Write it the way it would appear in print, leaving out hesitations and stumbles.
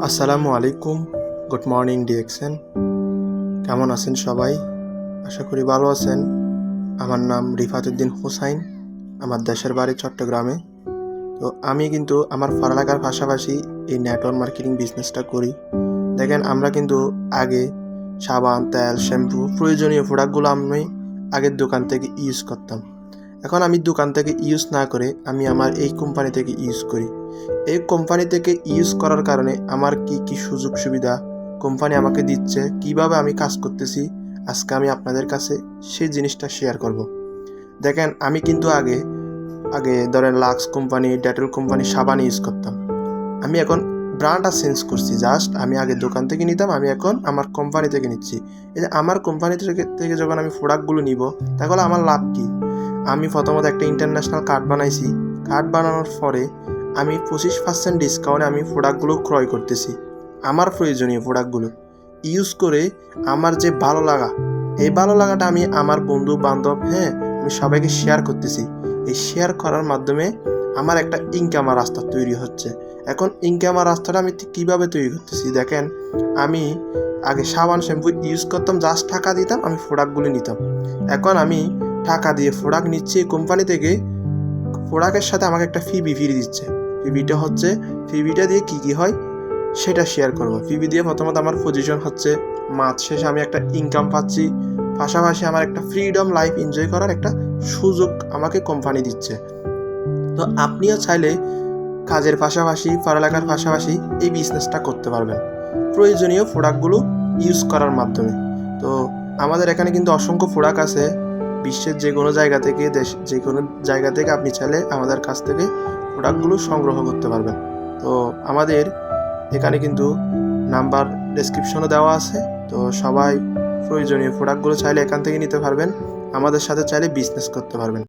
আসসালামু আলাইকুম। Good morning DXN. কেমন আছেন সবাই? আশা করি ভালো আছেন। আমার নাম রিফাত উদ্দিন হুসাইন। আমার দেশের বাড়ি চট্টগ্রামে। তো আমি কিন্তু আমার পড়ালেখার পাশাপাশি এই নেটওয়ার্ক মার্কেটিং বিজনেসটা করি। দেখেন, আমরা কিন্তু আগে সাবান, তেল, শ্যাম্পু, প্রয়োজনীয় প্রোডাক্টগুলো আমি আগের দোকান থেকে ইউজ করতাম। এখন আমি দোকান থেকে ইউজ না করে আমি আমার এই কোম্পানি থেকে ইউজ করি। এই কোম্পানি থেকে ইউজ করার কারণে আমার কি কি সুযোগ সুবিধা কোম্পানি আমাকে দিচ্ছে, কিভাবে আমি কাজ করতেছি, আজকে আমি আপনাদের কাছে সেই জিনিসটা শেয়ার করব। দেখেন, আমি কিন্তু আগে আগে ধরেন লাক্স কোম্পানি, ডেটল কোম্পানি সাবান ইউজ করতাম। আমি এখন ব্র্যান্ডটা চেঞ্জ করছি। জাস্ট আমি আগে দোকান থেকে নিতাম, আমি এখন আমার কোম্পানি থেকে নিচ্ছি। এই যে আমার কোম্পানি থেকে যখন আমি প্রোডাক্টগুলো নিব, তাহলে আমার লাভ কি? আমি প্রথমত একটা ইন্টারন্যাশনাল কার্ড বানাইছি। কার্ড বানানোর পরে আমি 25% ডিসকাউন্টে আমি প্রোডাক্টগুলো ক্রয় করতেছি। আমার প্রয়োজনীয় প্রোডাক্টগুলো ইউজ করে আমার যে ভালো লাগা, এই ভালো লাগাটা আমি আমার বন্ধু বান্ধব, আমি সবাইকে শেয়ার করতেছি। এই শেয়ার করার মাধ্যমে আমার একটা ইনকামের রাস্তা তৈরি হচ্ছে। এখন ইনকামের রাস্তাটা আমি কীভাবে তৈরি করতেছি দেখেন, আমি আগে সাবান শ্যাম্পু ইউজ করতাম, জাস্ট টাকা দিতাম, আমি প্রোডাক্টগুলো নিতাম। এখন আমি টাকা দিয়ে প্রোডাক্ট নিচ্ছি কোম্পানি থেকে। প্রোডাক্টের সাথে আমাকে একটা ফি দিচ্ছে। ফিবিটা দিয়ে কী হয় সেটা শেয়ার করবো। ফিবি দিয়ে প্রথমত আমার পজিশন হচ্ছে, মাস শেষে আমি একটা ইনকাম পাচ্ছি, পাশাপাশি আমার একটা ফ্রিডম লাইফ এনজয় করার একটা সুযোগ আমাকে কোম্পানি দিচ্ছে। তো আপনিও চাইলে কাজের পাশাপাশি, পড়ালেখার পাশাপাশি এই বিজনেসটা করতে পারবেন প্রয়োজনীয় প্রোডাক্টগুলো ইউজ করার মাধ্যমে। তো আমাদের এখানে কিন্তু অসংখ্য প্রোডাক্ট আছে। বিশ্বের যে কোনো জায়গা থেকে, যে কোনো জায়গা থেকে আপনি চাইলে আমাদের কাছ থেকে প্রোডাক্টগুলো সংগ্রহ করতে পারবেন। তো আমাদের এখানে কিন্তু নাম্বার ডেসক্রিপশনে দেওয়া আছে। তো সবাই প্রয়োজনীয় প্রোডাক্টগুলো চাইলে এখান থেকে নিতে পারবেন, আমাদের সাথে চাইলে বিজনেস করতে পারবেন।